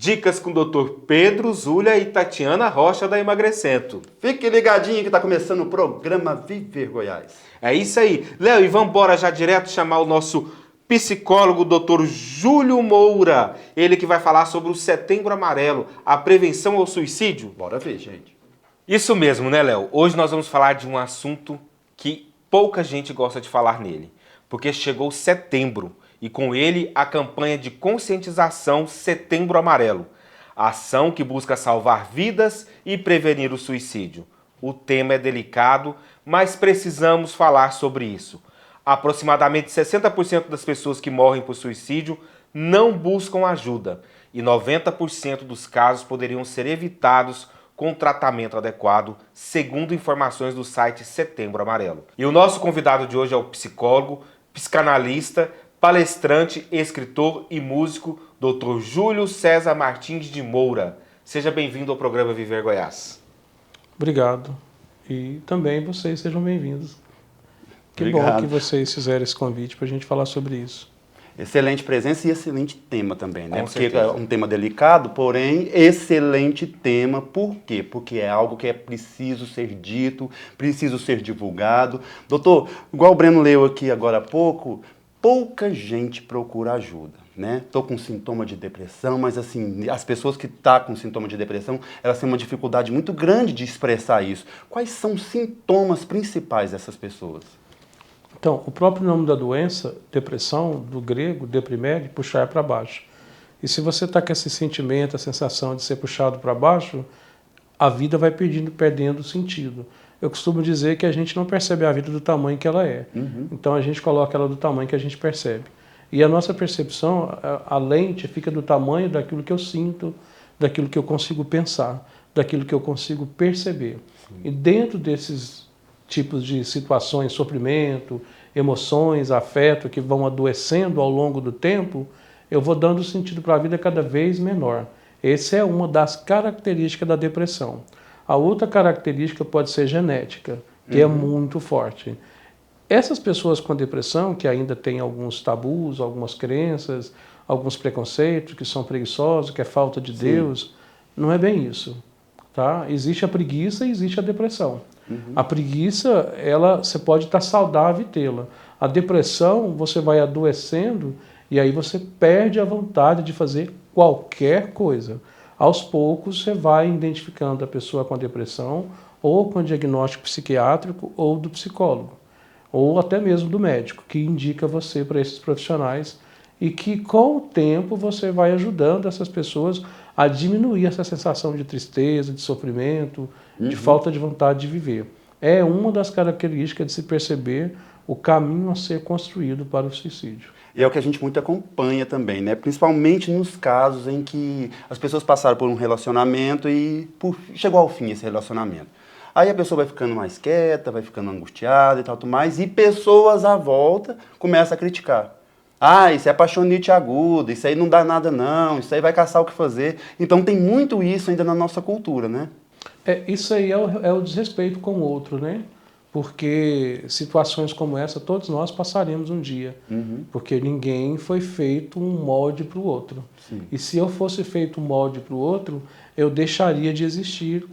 Dicas com o Dr. Pedro Zulia e Tatiana Rocha da Emagrecento. Fique ligadinho que está começando o programa Viver Goiás. É isso aí. Léo, e vamos embora já direto chamar o nosso psicólogo, Dr. Júlio Moura. Ele que vai falar sobre o Setembro Amarelo, a prevenção ao suicídio. Bora ver, gente. Isso mesmo, né, Léo? Hoje nós vamos falar de um assunto que pouca gente gosta de falar nele, porque chegou setembro e com ele a campanha de conscientização Setembro Amarelo, a ação que busca salvar vidas e prevenir o suicídio. O tema é delicado, mas precisamos falar sobre isso. Aproximadamente 60% das pessoas que morrem por suicídio não buscam ajuda e 90% dos casos poderiam ser evitados com tratamento adequado, segundo informações do site Setembro Amarelo. E o nosso convidado de hoje é o psicólogo, psicanalista, palestrante, escritor e músico, Dr. Júlio César Martins de Moura. Seja bem-vindo ao programa Viver Goiás. Obrigado. E também vocês sejam bem-vindos. Que Obrigado. bom que vocês fizeram esse convite para a gente falar sobre isso. Excelente presença e excelente tema também, né? Com Porque certeza. é um tema delicado, porém excelente tema. Por quê? Porque é algo que é preciso ser dito, preciso ser divulgado. Doutor, igual o Breno leu aqui agora há pouco, pouca gente procura ajuda, né? Estou com sintoma de depressão, mas assim, as pessoas que estão com sintoma de depressão, elas têm uma dificuldade muito grande de expressar isso. Quais são os sintomas principais dessas pessoas? Então, o próprio nome da doença, depressão, do grego, deprimere, puxar para baixo. E se você está com esse sentimento, a sensação de ser puxado para baixo, a vida vai perdendo sentido. Eu costumo dizer que a gente não percebe a vida do tamanho que ela é. Então a gente coloca ela do tamanho que a gente percebe. E a nossa percepção, a lente fica do tamanho daquilo que eu sinto, daquilo que eu consigo pensar, daquilo que eu consigo perceber. E dentro desses tipos de situações, sofrimento, emoções, afeto que vão adoecendo ao longo do tempo, eu vou dando sentido para a vida cada vez menor. Essa é uma das características da depressão. A outra característica pode ser genética, que é muito forte. Essas pessoas com depressão, que ainda têm alguns tabus, algumas crenças, alguns preconceitos, que são preguiçosos, que é falta de Deus, não é bem isso. Tá? Existe a preguiça e existe a depressão. A preguiça, você pode estar saudável e tê-la. A depressão, você vai adoecendo e aí você perde a vontade de fazer qualquer coisa. Aos poucos, você vai identificando a pessoa com a depressão ou com o diagnóstico psiquiátrico ou do psicólogo, ou até mesmo do médico, que indica você para esses profissionais e que, com o tempo, você vai ajudando essas pessoas a diminuir essa sensação de tristeza, de sofrimento, de falta de vontade de viver. É uma das características de se perceber o caminho a ser construído para o suicídio. E é o que a gente muito acompanha também, né? Principalmente nos casos em que as pessoas passaram por um relacionamento e chegou ao fim esse relacionamento. Aí a pessoa vai ficando mais quieta, vai ficando angustiada e tal, tudo mais, e pessoas à volta começam a criticar. Ah, isso é apaixonite aguda, isso aí não dá nada não, isso aí vai caçar o que fazer. Então tem muito isso ainda na nossa cultura, né? Isso aí é o desrespeito com o outro, né? Porque situações como essa, todos nós passaremos um dia. Porque ninguém foi feito um molde para o outro. Sim. E se eu fosse feito um molde para o outro, eu deixaria de existir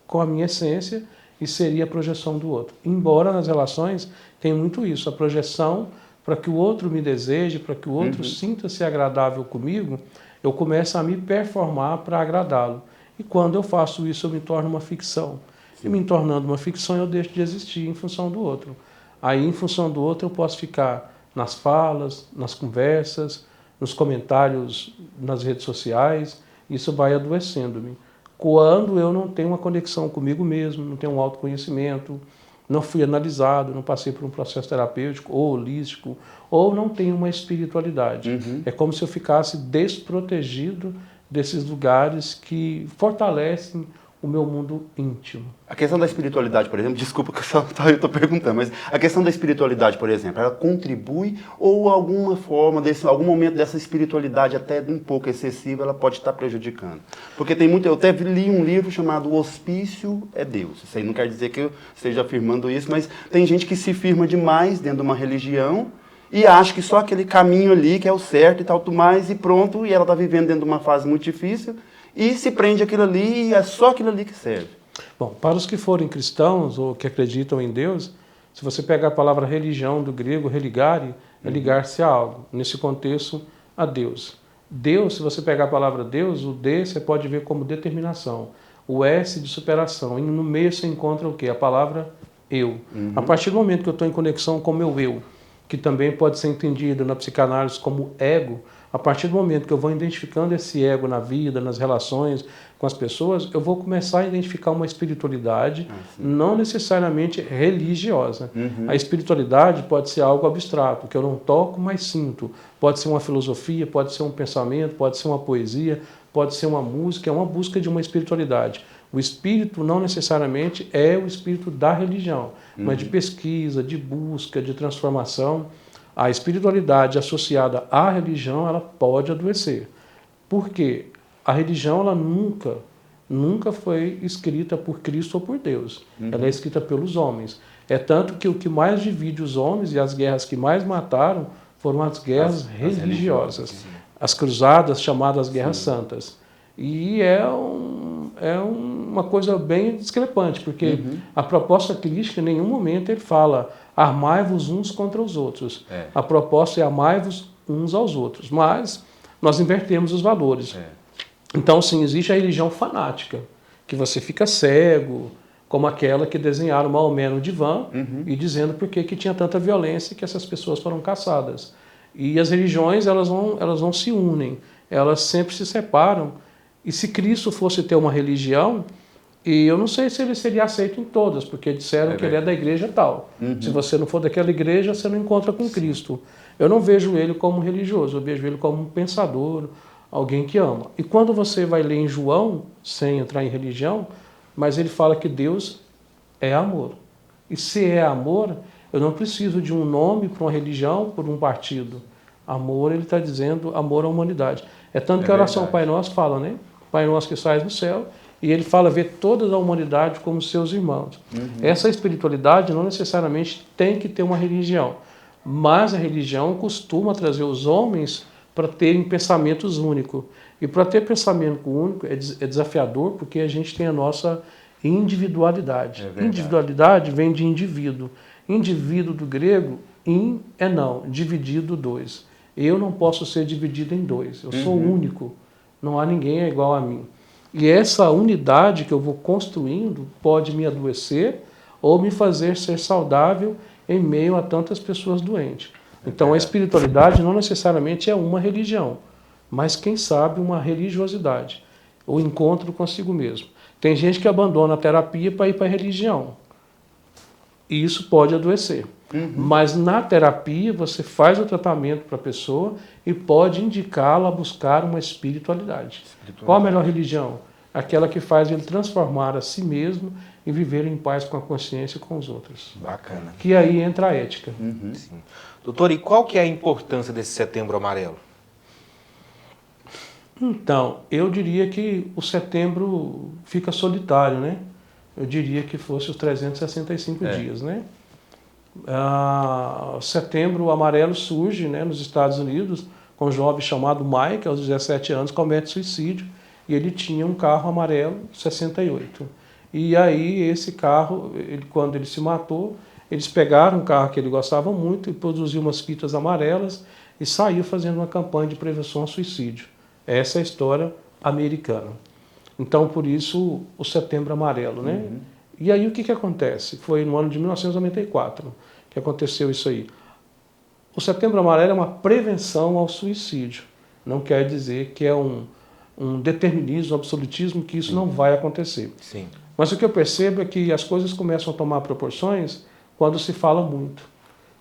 com a minha essência e seria a projeção do outro. Embora nas relações tem muito isso, a projeção para que o outro me deseje, para que o outro sinta-se agradável comigo, eu começo a me performar para agradá-lo. E quando eu faço isso, eu me torno uma ficção. E me tornando uma ficção, eu deixo de existir em função do outro. Aí, em função do outro, eu posso ficar nas falas, nas conversas, nos comentários nas redes sociais. Isso vai adoecendo-me. Quando eu não tenho uma conexão comigo mesmo, não tenho um autoconhecimento, não fui analisado, não passei por um processo terapêutico ou holístico, ou não tenho uma espiritualidade. É como se eu ficasse desprotegido desses lugares que fortalecem o meu mundo íntimo. A questão da espiritualidade, por exemplo, desculpa que eu estou perguntando, mas a questão da espiritualidade, por exemplo, ela contribui ou alguma forma, algum momento dessa espiritualidade até um pouco excessiva, ela pode estar prejudicando? Porque tem muito, eu até li um livro chamado O Hospício é Deus. Isso aí não quer dizer que eu esteja afirmando isso, mas tem gente que se firma demais dentro de uma religião e acha que só aquele caminho ali que é o certo e tal, tudo mais, e pronto, e ela está vivendo dentro de uma fase muito difícil, e se prende aquilo ali e é só aquilo ali que serve. Bom, para os que forem cristãos ou que acreditam em Deus, se você pegar a palavra religião do grego, religare, é ligar-se a algo. Nesse contexto, a Deus. Deus, se você pegar a palavra Deus, o D você pode ver como determinação. O S de superação. E no meio você encontra o quê? A palavra eu. A partir do momento que eu estou em conexão com o meu eu, que também pode ser entendido na psicanálise como ego, a partir do momento que eu vou identificando esse ego na vida, nas relações com as pessoas, eu vou começar a identificar uma espiritualidade, não necessariamente religiosa. A espiritualidade pode ser algo abstrato, que eu não toco, mas sinto. Pode ser uma filosofia, pode ser um pensamento, pode ser uma poesia, pode ser uma música, é uma busca de uma espiritualidade. O espírito não necessariamente é o espírito da religião, mas de pesquisa, de busca, de transformação. A espiritualidade associada à religião, ela pode adoecer. Por quê? A religião, ela nunca foi escrita por Cristo ou por Deus. Ela é escrita pelos homens. É tanto que o que mais divide os homens e as guerras que mais mataram foram as guerras religiosas. As cruzadas, chamadas Guerras Santas. E é uma coisa bem discrepante, porque a proposta crística, em nenhum momento ele fala armai-vos uns contra os outros. A proposta é amai-vos uns aos outros. Mas nós invertemos os valores. Então, sim, existe a religião fanática, que você fica cego, como aquela que desenharam Maomé no divã e dizendo por que tinha tanta violência que essas pessoas foram caçadas. E as religiões, elas não se unem, elas sempre se separam. E se Cristo fosse ter uma religião, e eu não sei se ele seria aceito em todas, porque disseram que ele é da igreja tal. Se você não for daquela igreja, você não encontra com Cristo. Eu não vejo ele como religioso, eu vejo ele como um pensador, alguém que ama. E quando você vai ler em João, sem entrar em religião, mas ele fala que Deus é amor. E se é amor, eu não preciso de um nome para uma religião, por um partido. Amor, ele está dizendo amor à humanidade. É tanto que a oração Pai Nosso fala, né? Pai Nosso que sais do céu, e ele fala ver toda a humanidade como seus irmãos. Essa espiritualidade não necessariamente tem que ter uma religião, mas a religião costuma trazer os homens para terem pensamentos únicos. E para ter pensamento único é desafiador, porque a gente tem a nossa individualidade. Individualidade vem de indivíduo. Indivíduo do grego, in é não, dividido dois. Eu não posso ser dividido em dois, eu sou único, não há ninguém igual a mim. E essa unidade que eu vou construindo pode me adoecer ou me fazer ser saudável em meio a tantas pessoas doentes. Então a espiritualidade não necessariamente é uma religião, mas quem sabe uma religiosidade, o encontro consigo mesmo. Tem gente que abandona a terapia para ir para a religião, e isso pode adoecer. Mas na terapia você faz o tratamento para a pessoa e pode indicá-la a buscar uma espiritualidade. Qual a melhor religião? Aquela que faz ele transformar a si mesmo e viver em paz com a consciência e com os outros. Bacana. Que aí entra a ética. Sim. Doutor, e qual que é a importância desse Setembro Amarelo? Então, eu diria que o setembro fica solitário, né? Eu diria que fosse os 365 dias, né? O Setembro Amarelo surge, né, nos Estados Unidos com um jovem chamado Mike, aos 17 anos, comete suicídio e ele tinha um carro amarelo 68. E aí esse carro, quando ele se matou, eles pegaram um carro que ele gostava muito e produziu umas fitas amarelas e saiu fazendo uma campanha de prevenção ao suicídio. Essa é a história americana. Então, por isso, o Setembro Amarelo, né? E aí o que acontece? Foi no ano de 1994 que aconteceu isso aí. O Setembro Amarelo é uma prevenção ao suicídio. Não quer dizer que é um determinismo, um absolutismo, que isso não vai acontecer. Sim. Mas o que eu percebo é que as coisas começam a tomar proporções quando se fala muito.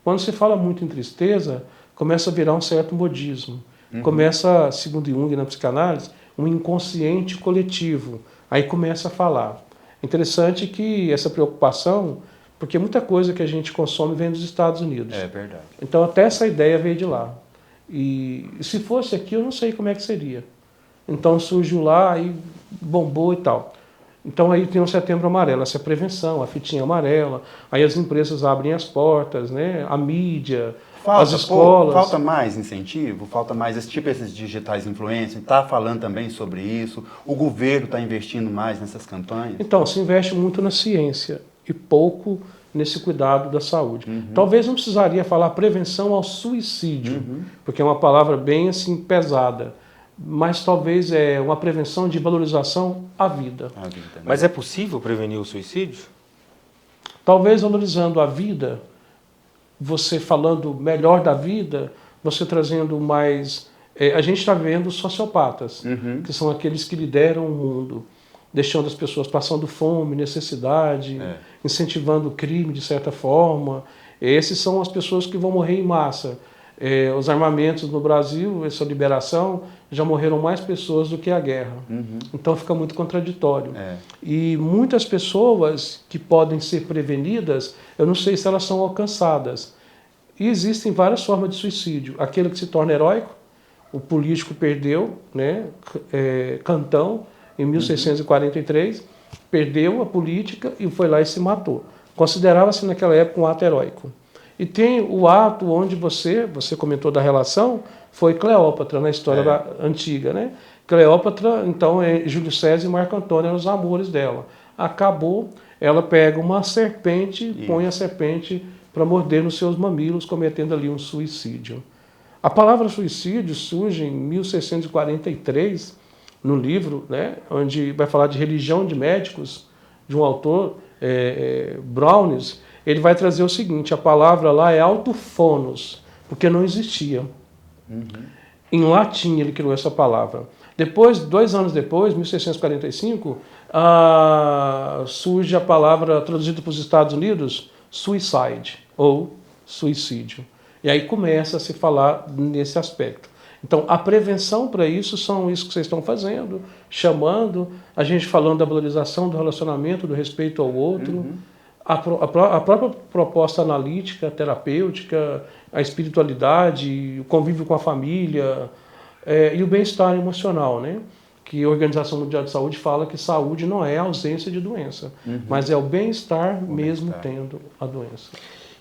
Quando se fala muito em tristeza, começa a virar um certo modismo. Começa, segundo Jung na psicanálise, um inconsciente coletivo. Aí começa a falar. Interessante que essa preocupação, porque muita coisa que a gente consome vem dos Estados Unidos. É verdade. Então até essa ideia veio de lá. E se fosse aqui, eu não sei como é que seria. Então surgiu lá e bombou e tal. Então aí tem o Setembro Amarelo, essa prevenção, a fitinha amarela, aí as empresas abrem as portas, né? A mídia, as escolas. Falta mais incentivo, falta mais esses digitais influencers, está falando também sobre isso, o governo está investindo mais nessas campanhas? Então, se investe muito na ciência e pouco nesse cuidado da saúde. Talvez não precisaria falar prevenção ao suicídio, porque é uma palavra bem assim pesada, mas talvez é uma prevenção de valorização à vida. Mas é possível prevenir o suicídio? Talvez valorizando a vida, você falando melhor da vida, você trazendo mais... a gente está vendo sociopatas, que são aqueles que lideram o mundo, deixando as pessoas passando fome, necessidade, incentivando o crime de certa forma. Esses são as pessoas que vão morrer em massa. Os armamentos no Brasil, essa liberação, já morreram mais pessoas do que a guerra. Então fica muito contraditório. E muitas pessoas que podem ser prevenidas, eu não sei se elas são alcançadas. E existem várias formas de suicídio. Aquele que se torna heróico, o político perdeu, né, Cantão, em 1643, perdeu a política e foi lá e se matou. Considerava-se naquela época um ato heróico. E tem o ato onde você comentou da relação, foi Cleópatra na história antiga, né? Cleópatra, então, Júlio César e Marco Antônio eram os amores dela. Acabou, ela pega uma serpente e põe a serpente para morder nos seus mamilos, cometendo ali um suicídio. A palavra suicídio surge em 1643, no livro, né, onde vai falar de religião de médicos, de um autor, Brownes. Ele vai trazer o seguinte, a palavra lá é autofonos, porque não existia. Em latim ele criou essa palavra. Depois, 2 anos depois, 1645, surge a palavra, traduzida para os Estados Unidos, suicide, ou suicídio. E aí começa a se falar nesse aspecto. Então, a prevenção para isso são isso que vocês estão fazendo, chamando, a gente falando da valorização do relacionamento, do respeito ao outro, a própria proposta analítica, terapêutica, a espiritualidade, o convívio com a família e o bem-estar emocional, né? Que a Organização Mundial de Saúde fala que saúde não é a ausência de doença, mas é o bem-estar mesmo tendo a doença.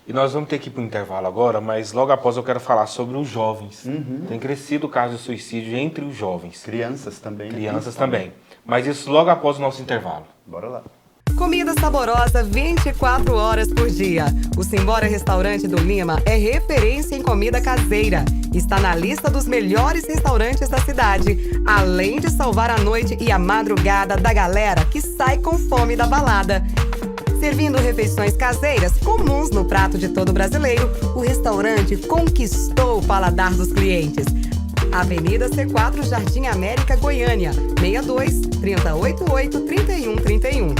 E nós vamos ter que ir para o intervalo agora, mas logo após eu quero falar sobre os jovens. Tem crescido o caso de suicídio entre os jovens. Crianças também. Crianças também. Mas isso logo após o nosso intervalo. Bora lá. Comida saborosa 24 horas por dia. O Simbora Restaurante do Lima é referência em comida caseira. Está na lista dos melhores restaurantes da cidade, além de salvar a noite e a madrugada da galera que sai com fome da balada. Servindo refeições caseiras comuns no prato de todo brasileiro, o restaurante conquistou o paladar dos clientes. Avenida C4, Jardim América, Goiânia, 62 3088 3131.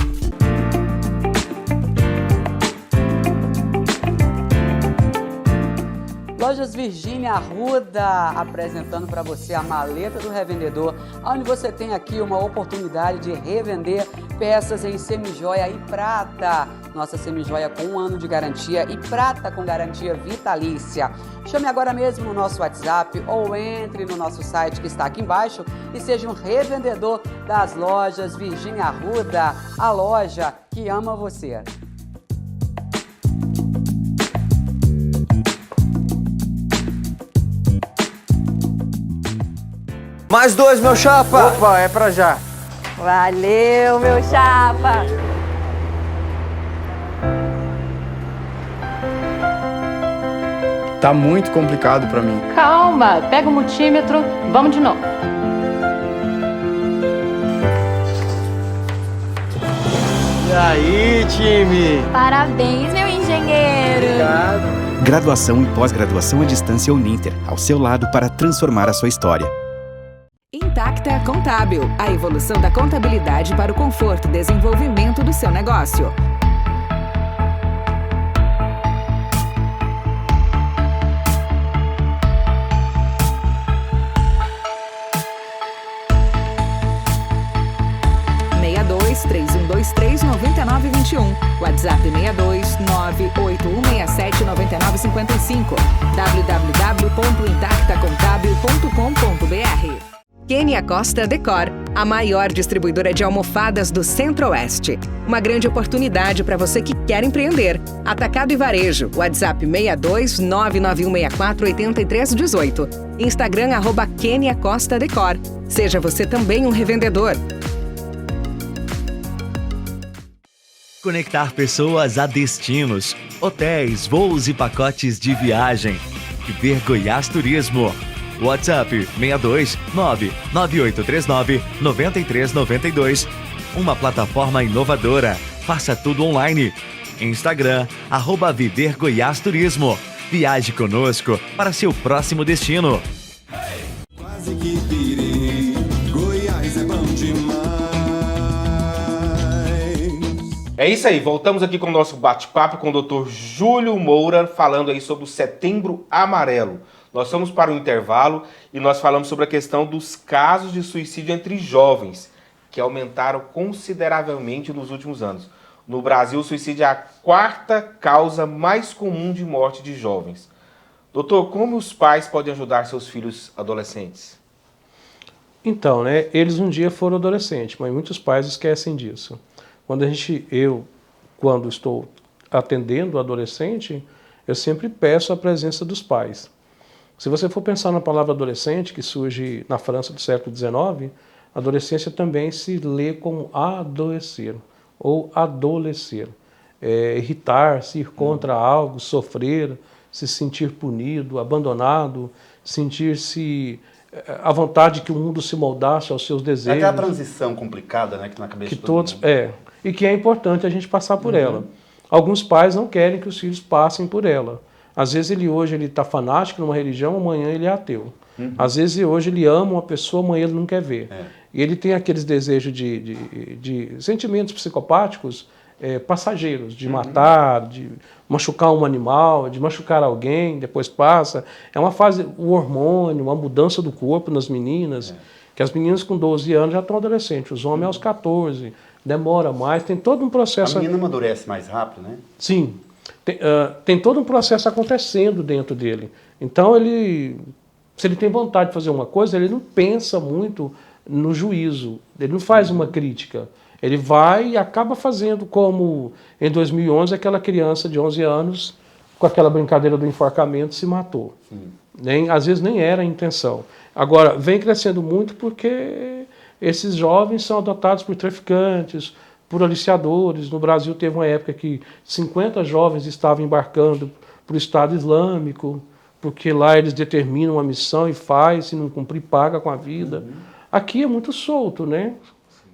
Lojas Virgínia Arruda, apresentando para você a maleta do revendedor, onde você tem aqui uma oportunidade de revender peças em semijoia e prata. Nossa semijoia com 1 ano de garantia e prata com garantia vitalícia. Chame agora mesmo no nosso WhatsApp ou entre no nosso site que está aqui embaixo e seja um revendedor das Lojas Virgínia Arruda, a loja que ama você. Mais 2, meu chapa! Opa, é pra já. Valeu, meu chapa! Tá muito complicado pra mim. Calma, pega o multímetro, vamos de novo. E aí, time? Parabéns, meu engenheiro! Obrigado. Graduação e pós-graduação à distância Uninter, ao seu lado para transformar a sua história. Intacta Contábil, a evolução da contabilidade para o conforto e desenvolvimento do seu negócio. (62) 3123-9921. WhatsApp 62 981679955. www.intactacontabil.com.br. Kênia Costa Decor, a maior distribuidora de almofadas do Centro-Oeste. Uma grande oportunidade para você que quer empreender. Atacado e Varejo, WhatsApp 62 99164 8318. Instagram @KeniaCostaDecor. Seja você também um revendedor. Conectar pessoas a destinos, hotéis, voos e pacotes de viagem. Viver Goiás Turismo. WhatsApp 62 99839 9392. Uma plataforma inovadora. Faça tudo online. Instagram @Viver Goiás Turismo. Viaje conosco para seu próximo destino. Quase que pirei, Goiás é bom demais. É isso aí, voltamos aqui com o nosso bate-papo com o Dr. Júlio Moura, falando aí sobre o Setembro Amarelo. Nós fomos para o intervalo e nós falamos sobre a questão dos casos de suicídio entre jovens, que aumentaram consideravelmente nos últimos anos. No Brasil, o suicídio é a 4ª causa mais comum de morte de jovens. Doutor, como os pais podem ajudar seus filhos adolescentes? Então, né, eles um dia foram adolescentes, mas muitos pais esquecem disso. Quando estou atendendo o adolescente, eu sempre peço a presença dos pais. Se você for pensar na palavra adolescente, que surge na França do século XIX, adolescência também se lê como adoecer ou adolescer. Irritar-se, ir contra algo, sofrer, se sentir punido, abandonado, sentir-se à vontade que o mundo se moldasse aos seus desejos. É aquela transição complicada, né, que na cabeça que de todo mundo. E que é importante a gente passar por ela. Alguns pais não querem que os filhos passem por ela. Às vezes hoje ele está fanático numa religião, amanhã ele é ateu. Às vezes hoje ele ama uma pessoa, amanhã ele não quer ver. E ele tem aqueles desejos de sentimentos psicopáticos passageiros, de matar, de machucar um animal, de machucar alguém, depois passa. É uma fase, o hormônio, uma mudança do corpo nas meninas, que as meninas com 12 anos já estão adolescentes, os homens aos 14, demora mais, tem todo um processo... A menina amadurece mais rápido, né? Sim. Tem todo um processo acontecendo dentro dele. Então, se ele tem vontade de fazer uma coisa, ele não pensa muito no juízo, ele não faz uma crítica. Ele vai e acaba fazendo como, em 2011, aquela criança de 11 anos, com aquela brincadeira do enforcamento, se matou. Às vezes nem era a intenção. Agora, vem crescendo muito porque esses jovens são adotados por traficantes, por aliciadores. No Brasil teve uma época que 50 jovens estavam embarcando para o Estado Islâmico, porque lá eles determinam uma missão e faz, se não cumprir, paga com a vida. Aqui é muito solto, né?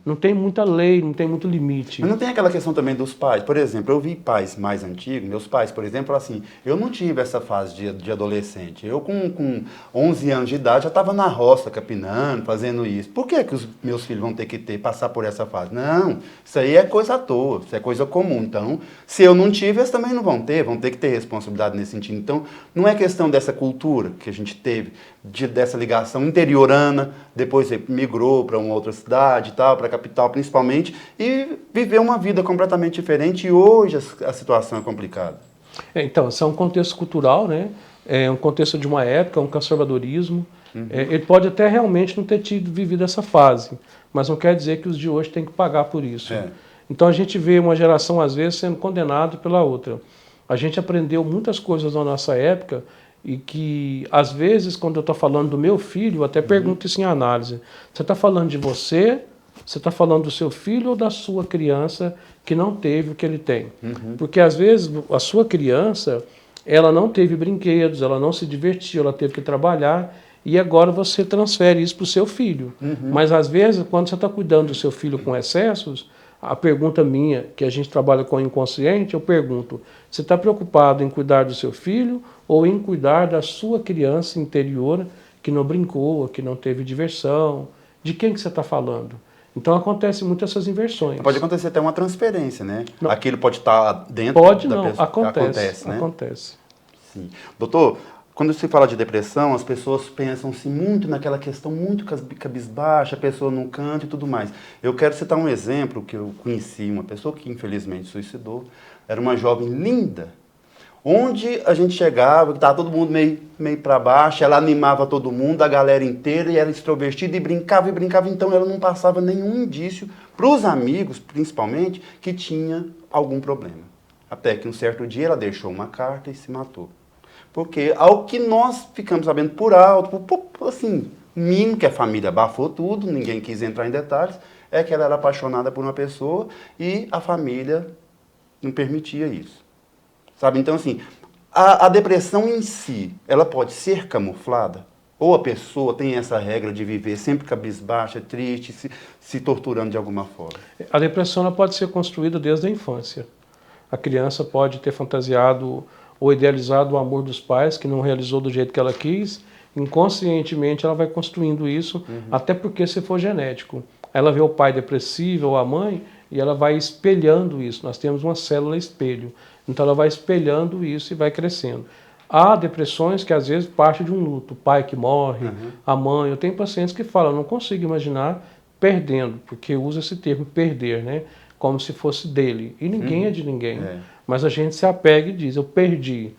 Não tem muita lei, não tem muito limite. Mas não tem aquela questão também dos pais. Por exemplo, eu vi pais mais antigos, meus pais, por exemplo, assim, eu não tive essa fase de adolescente. Eu com 11 anos de idade já estava na roça, capinando, fazendo isso. Por que os meus filhos vão ter que passar por essa fase? Não, isso aí é coisa à toa, isso é coisa comum. Então, se eu não tive, eles também não vão ter que ter responsabilidade nesse sentido. Então, não é questão dessa cultura que a gente teve, dessa ligação interiorana, depois migrou para uma outra cidade e tal, para a capital principalmente, e viveu uma vida completamente diferente, e hoje a situação é complicada. Então, isso é um contexto cultural, né? É um contexto de uma época, um conservadorismo. Ele pode até realmente não ter vivido essa fase, mas não quer dizer que os de hoje têm que pagar por isso. Então a gente vê uma geração, às vezes, sendo condenada pela outra. A gente aprendeu muitas coisas na nossa época e que, às vezes, quando eu estou falando do meu filho, eu até pergunto isso em análise. Você está falando de você está falando do seu filho ou da sua criança que não teve o que ele tem? Porque, às vezes, a sua criança, ela não teve brinquedos, ela não se divertiu, ela teve que trabalhar, e agora você transfere isso para o seu filho. Mas, às vezes, quando você está cuidando do seu filho com excessos, a pergunta minha, que a gente trabalha com o inconsciente, eu pergunto, você está preocupado em cuidar do seu filho ou em cuidar da sua criança interior que não brincou, que não teve diversão? De quem que você está falando? Então acontece muito essas inversões. Pode acontecer até uma transferência, né? Não. Aquilo pode estar dentro da pessoa. Acontece, né? Acontece. Sim. Doutor, quando se fala de depressão, as pessoas pensam-se muito naquela questão muito cabisbaixa, a pessoa no canto e tudo mais. Eu quero citar um exemplo que eu conheci, uma pessoa que infelizmente suicidou. Era uma jovem linda, Onde a gente chegava, que estava todo mundo meio para baixo, ela animava todo mundo, a galera inteira, e era extrovertida e brincava, então ela não passava nenhum indício para os amigos, principalmente, que tinha algum problema. Até que um certo dia ela deixou uma carta e se matou. Porque ao que nós ficamos sabendo por alto, assim, mínimo que a família abafou tudo, ninguém quis entrar em detalhes, é que ela era apaixonada por uma pessoa e a família não permitia isso. Sabe? Então, assim, a depressão em si, ela pode ser camuflada? Ou a pessoa tem essa regra de viver sempre cabisbaixa, triste, se torturando de alguma forma? A depressão ela pode ser construída desde a infância. A criança pode ter fantasiado ou idealizado o amor dos pais, que não realizou do jeito que ela quis. Inconscientemente ela vai construindo isso, até porque se for genético. Ela vê o pai depressivo ou a mãe e ela vai espelhando isso. Nós temos uma célula espelho. Então ela vai espelhando isso e vai crescendo. Há depressões que às vezes partem de um luto. O pai que morre, a mãe. Eu tenho pacientes que falam, eu não consigo imaginar perdendo, porque usa esse termo perder, né? Como se fosse dele. E ninguém é de ninguém. Mas a gente se apega e diz, eu perdi.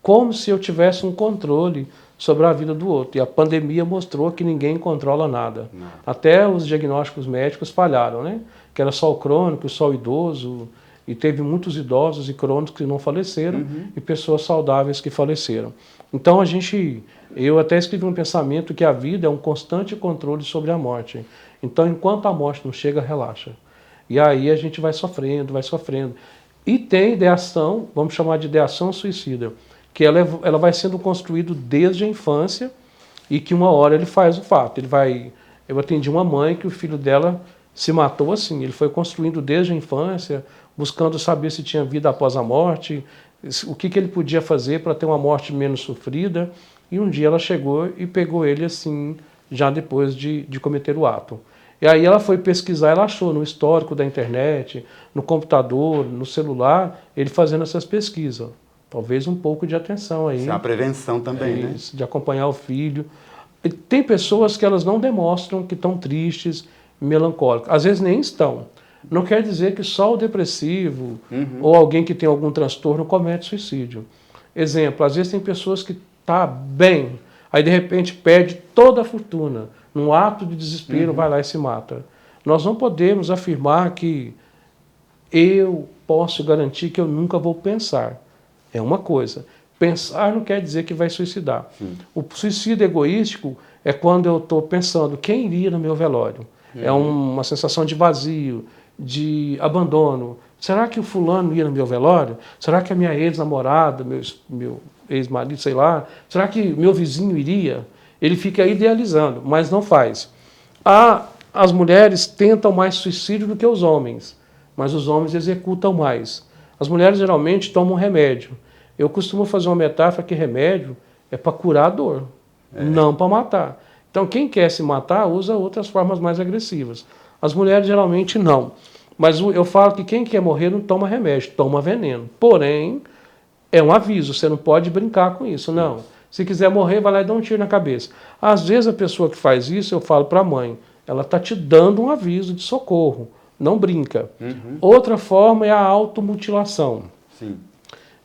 Como se eu tivesse um controle sobre a vida do outro. E a pandemia mostrou que ninguém controla nada. Até os diagnósticos médicos falharam, né? Que era só o crônico, só o idoso. E teve muitos idosos e crônicos que não faleceram e pessoas saudáveis que faleceram. Então eu até escrevi um pensamento que a vida é um constante controle sobre a morte. Então enquanto a morte não chega, relaxa. E aí a gente vai sofrendo, vai sofrendo. E tem ideação, vamos chamar de ideação suicida, que ela vai sendo construída desde a infância e que uma hora ele faz o fato. Eu atendi uma mãe que o filho dela se matou assim, ele foi construindo desde a infância, buscando saber se tinha vida após a morte, o que ele podia fazer para ter uma morte menos sofrida, e um dia ela chegou e pegou ele assim, já depois de cometer o ato. E aí ela foi pesquisar, ela achou no histórico da internet, no computador, no celular, ele fazendo essas pesquisas. Talvez um pouco de atenção aí. Isso é uma prevenção também, né? De acompanhar o filho. E tem pessoas que elas não demonstram que estão tristes, melancólicas. Às vezes nem estão. Não quer dizer que só o depressivo ou alguém que tem algum transtorno comete suicídio. Exemplo, às vezes tem pessoas que estão bem, aí de repente perde toda a fortuna. Num ato de desespero vai lá e se mata. Nós não podemos afirmar que eu posso garantir que eu nunca vou pensar. É uma coisa. Pensar não quer dizer que vai suicidar. O suicídio egoístico é quando eu estou pensando quem iria no meu velório. É uma sensação de vazio, de abandono. Será que o fulano ia no meu velório? Será que a minha ex-namorada, meu ex-marido, sei lá, será que meu vizinho iria? Ele fica idealizando, mas não faz. As mulheres tentam mais suicídio do que os homens, mas os homens executam mais. As mulheres geralmente tomam remédio. Eu costumo fazer uma metáfora que remédio é para curar a dor, não para matar. Então quem quer se matar usa outras formas mais agressivas. As mulheres geralmente não. Mas eu falo que quem quer morrer não toma remédio, toma veneno. Porém, é um aviso, você não pode brincar com isso, não. Se quiser morrer, vai lá e dá um tiro na cabeça. Às vezes a pessoa que faz isso, eu falo para a mãe, ela está te dando um aviso de socorro, não brinca. Outra forma é a automutilação.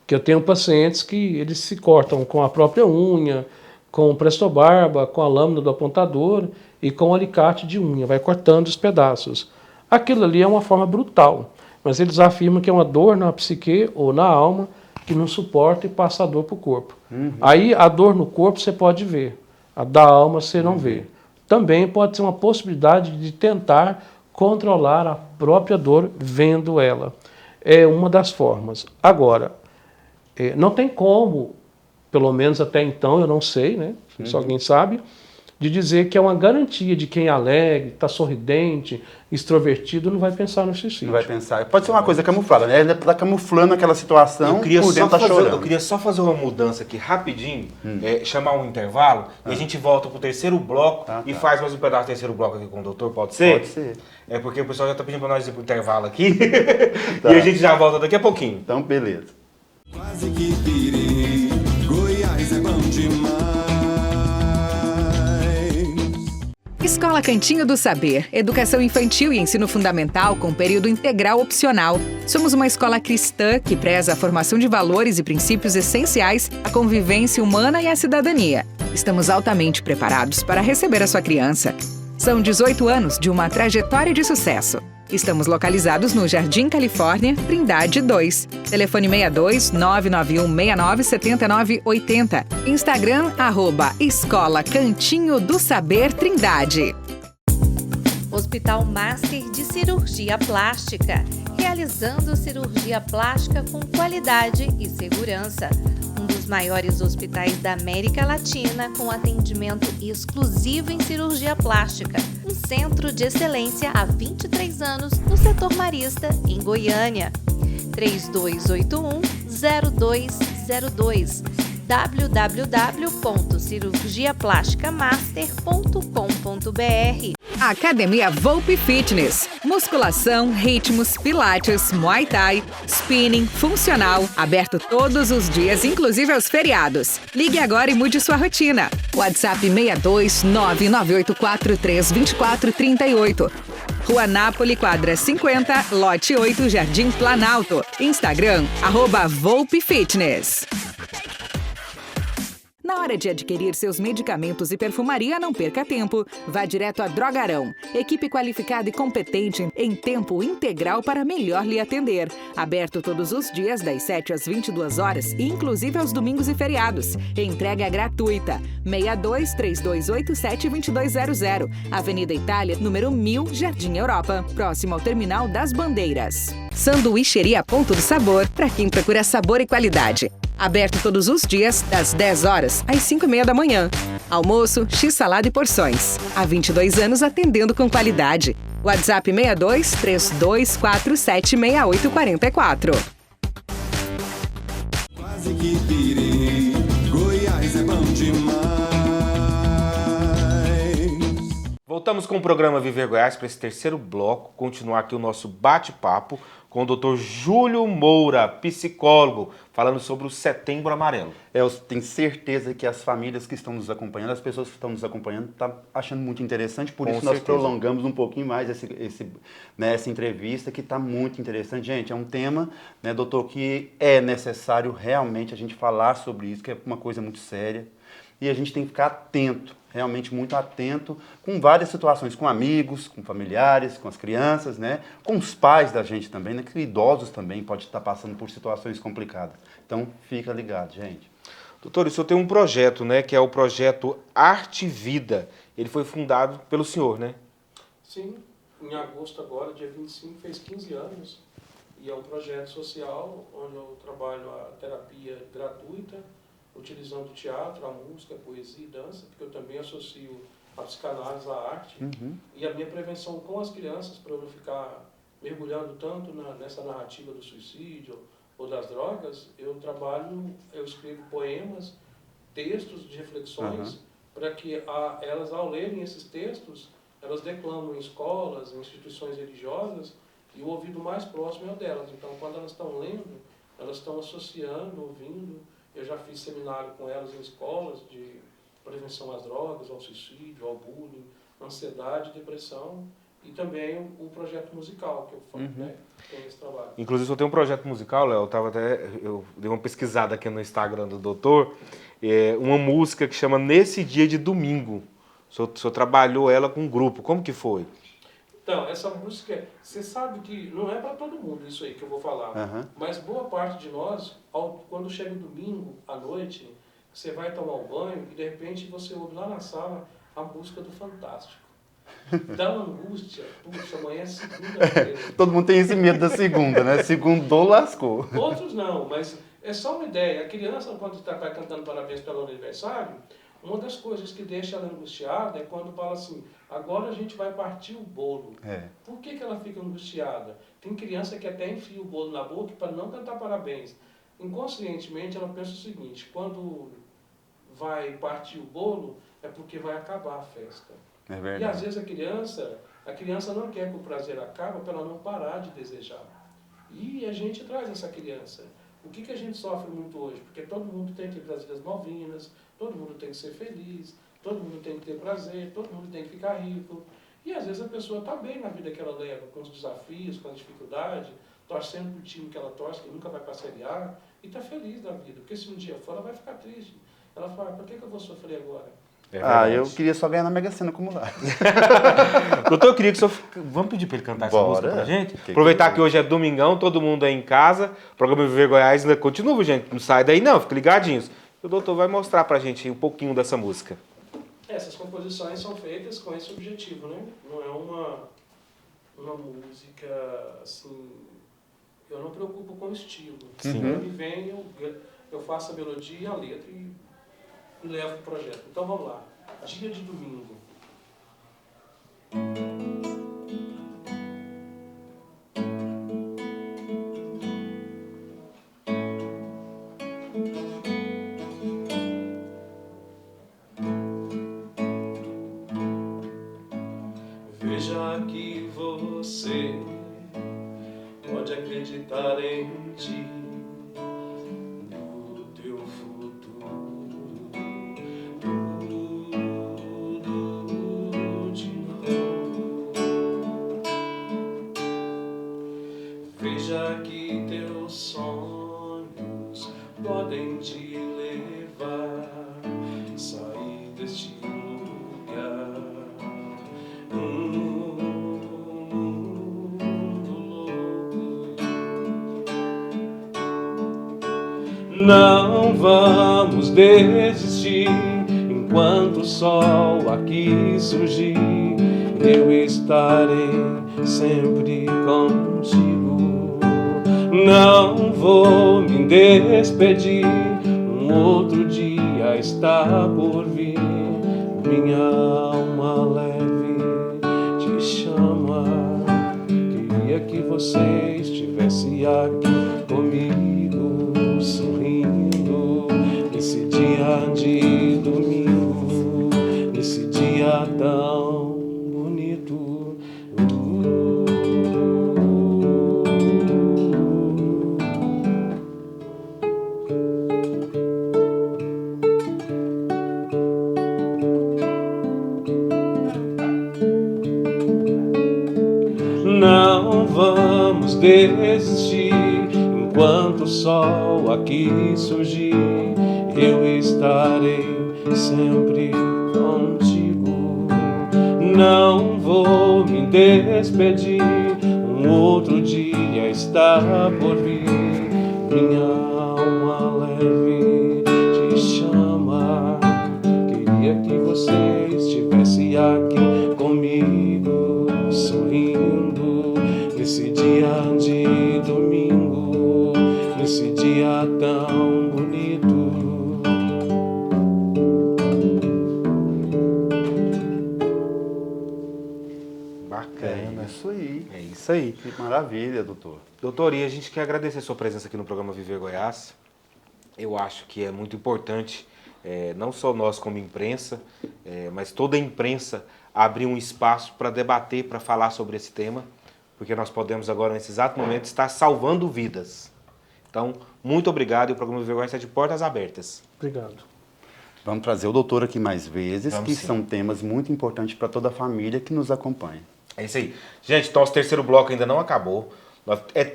Que eu tenho pacientes que eles se cortam com a própria unha, com o presto-barba, com a lâmina do apontador e com o alicate de unha, vai cortando os pedaços. Aquilo ali é uma forma brutal, mas eles afirmam que é uma dor na psique ou na alma que não suporta e passa a dor para o corpo. Aí a dor no corpo você pode ver, a da alma você não vê. Também pode ser uma possibilidade de tentar controlar a própria dor vendo ela. É uma das formas. Agora, não tem como, pelo menos até então, eu não sei, né? Se alguém sabe, de dizer que é uma garantia de quem é alegre, está sorridente, extrovertido, não vai pensar no suicídio. Não vai pensar. Pode ser uma coisa camuflada, né? Ele está camuflando aquela situação, por dentro tá chorando. Eu queria só fazer uma mudança aqui rapidinho, chamar um intervalo, e a gente volta para o terceiro bloco e faz mais um pedaço do terceiro bloco aqui com o doutor, pode ser? Pode ser. É porque o pessoal já está pedindo para nós ir para o intervalo aqui, e a gente já volta daqui a pouquinho. Então, beleza. Quase que pirei, Goiás é bom demais. Escola Cantinho do Saber, educação infantil e ensino fundamental com período integral opcional. Somos uma escola cristã que preza a formação de valores e princípios essenciais à convivência humana e à cidadania. Estamos altamente preparados para receber a sua criança. São 18 anos de uma trajetória de sucesso. Estamos localizados no Jardim Califórnia, Trindade 2. Telefone 62 991 69 79 80. Instagram, @Escola Cantinho do Saber Trindade. Hospital Master de Cirurgia Plástica. Realizando cirurgia plástica com qualidade e segurança. Um dos maiores hospitais da América Latina com atendimento exclusivo em cirurgia plástica. Um centro de excelência há 23 anos no setor marista, em Goiânia. 3281-0202 www.cirurgiaplasticamaster.com.br. Academia Volpe Fitness. Musculação, ritmos, pilates, muay thai, spinning, funcional. Aberto todos os dias, inclusive aos feriados. Ligue agora e mude sua rotina. WhatsApp 62 99843 2438. Rua Nápoles, quadra 50, lote 8, Jardim Planalto. Instagram, @Volpe Fitness. Na hora de adquirir seus medicamentos e perfumaria, não perca tempo. Vá direto a Drogarão. Equipe qualificada e competente em tempo integral para melhor lhe atender. Aberto todos os dias, das 7 às 22 horas, inclusive aos domingos e feriados. Entrega gratuita. 62 3287 2200. Avenida Itália, número 1000, Jardim Europa. Próximo ao Terminal das Bandeiras. Sanduicheria Ponto do Sabor, para quem procura sabor e qualidade. Aberto todos os dias, das 10 horas às 5h30 da manhã. Almoço, x-salada e porções. Há 22 anos atendendo com qualidade. WhatsApp 62 3247 6844. Quase que pirei, Goiás é bom demais. Voltamos com o programa Viver Goiás para esse terceiro bloco, continuar aqui o nosso bate-papo com o Dr. Júlio Moura, psicólogo, falando sobre o Setembro Amarelo. Eu tenho certeza que as famílias que estão nos acompanhando, as pessoas que estão nos acompanhando, estão achando muito interessante, por isso nós prolongamos um pouquinho mais essa entrevista, que está muito interessante. Gente, é um tema, né, doutor, que é necessário realmente a gente falar sobre isso, que é uma coisa muito séria, e a gente tem que ficar atento, realmente muito atento, com várias situações, com amigos, com familiares, com as crianças, né? Com os pais da gente também, né? Que idosos também podem estar passando por situações complicadas. Então, fica ligado, gente. Doutor, o senhor tem um projeto, né? Que é o projeto Arte Vida. Ele foi fundado pelo senhor, né? Sim, em agosto agora, dia 25, fez 15 anos. E é um projeto social onde eu trabalho a terapia gratuita, utilizando o teatro, a música, a poesia e dança, porque eu também associo a psicanálise à arte. E a minha prevenção com as crianças, para eu não ficar mergulhando tanto nessa narrativa do suicídio ou das drogas, eu escrevo poemas, textos de reflexões, para que elas, ao lerem esses textos, elas declamam em escolas, em instituições religiosas, e o ouvido mais próximo é o delas. Então, quando elas estão lendo, elas estão associando, ouvindo. Eu já fiz seminário com elas em escolas de prevenção às drogas, ao suicídio, ao bullying, ansiedade, depressão e também o projeto musical que eu faço, né, tem esse trabalho. Inclusive, eu tenho um projeto musical, Léo, eu dei uma pesquisada aqui no Instagram do doutor, uma música que chama Nesse Dia de Domingo. O senhor trabalhou ela com um grupo, como que foi? Então, essa música, você sabe que não é para todo mundo isso aí que eu vou falar, mas boa parte de nós, quando chega o domingo à noite, você vai tomar um banho e de repente você ouve lá na sala a música do Fantástico. Dá uma angústia, puxa, amanhã é segunda-feira. Todo mundo tem esse medo da segunda, né? Segundou, lascou. Outros não, mas é só uma ideia. A criança, quando está cantando parabéns pelo aniversário, uma das coisas que deixa ela angustiada é quando fala assim, agora a gente vai partir o bolo. Por que ela fica angustiada? Tem criança que até enfia o bolo na boca para não cantar parabéns. Inconscientemente ela pensa o seguinte, quando vai partir o bolo é porque vai acabar a festa. É verdade. E às vezes a criança não quer que o prazer acabe para ela não parar de desejar. E a gente traz essa criança. O que a gente sofre muito hoje? Porque todo mundo tem que ir para as Ilhas Malvinas, todo mundo tem que ser feliz, todo mundo tem que ter prazer, todo mundo tem que ficar rico. E às vezes a pessoa está bem na vida que ela leva, com os desafios, com as dificuldades, torcendo para o time que ela torce, que nunca vai para a Série A, e está feliz da vida. Porque se um dia for, ela vai ficar triste. Ela fala, por que eu vou sofrer agora? Eu queria só ganhar na Mega Sena acumulada. Doutor, eu queria que o senhor... Vamos pedir para ele cantar essa música pra gente? Aproveitar que hoje é domingão, todo mundo aí em casa, o programa Viver Goiás ainda continua, gente. Não sai daí não, fica ligadinhos. O doutor vai mostrar pra gente um pouquinho dessa música. Essas composições são feitas com esse objetivo, né? Não é uma música, assim... Eu não me preocupo com o estilo. Sim. Me vem, eu faço a melodia e a letra e levo pro projeto. Então vamos lá. Dia de domingo. Veja que você pode acreditar em ti, no teu futuro, tudo de novo. Veja que teus sonhos podem te levar, sair deste lugar. Não vamos desistir enquanto o sol aqui surgir. Eu estarei sempre contigo. Não vou me despedir. Um outro dia está por vir. Minha alma leve te chama. Queria que você estivesse aqui comigo, sorrindo, nesse dia de domingo, nesse dia tão bonito. Não vamos desistir enquanto o sol aqui surgir. Eu estarei sempre contigo. Não vou me despedir. Um outro dia está por vir. Minha alma leve te chama. Queria que você estivesse aqui comigo, sorrindo, nesse dia de domingo, nesse dia tão bonito. Bacana. É isso aí. É isso aí. Que maravilha, doutor. Doutor, e a gente quer agradecer a sua presença aqui no programa Viver Goiás. Eu acho que é muito importante, não só nós como imprensa, mas toda a imprensa abrir um espaço para debater, para falar sobre esse tema, porque nós podemos agora, nesse exato momento, estar salvando vidas. Então, muito obrigado e o programa Viver Goiás está de portas abertas. Obrigado. Vamos trazer o doutor aqui mais vezes, Vamos que sim. são temas muito importantes para toda a família que nos acompanha. É isso aí. Gente, nosso terceiro bloco ainda não acabou.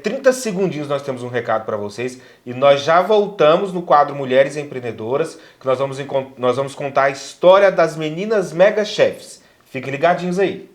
30 segundinhos nós temos um recado para vocês e nós já voltamos no quadro Mulheres Empreendedoras, que nós vamos contar a história das meninas mega chefs. Fiquem ligadinhos aí.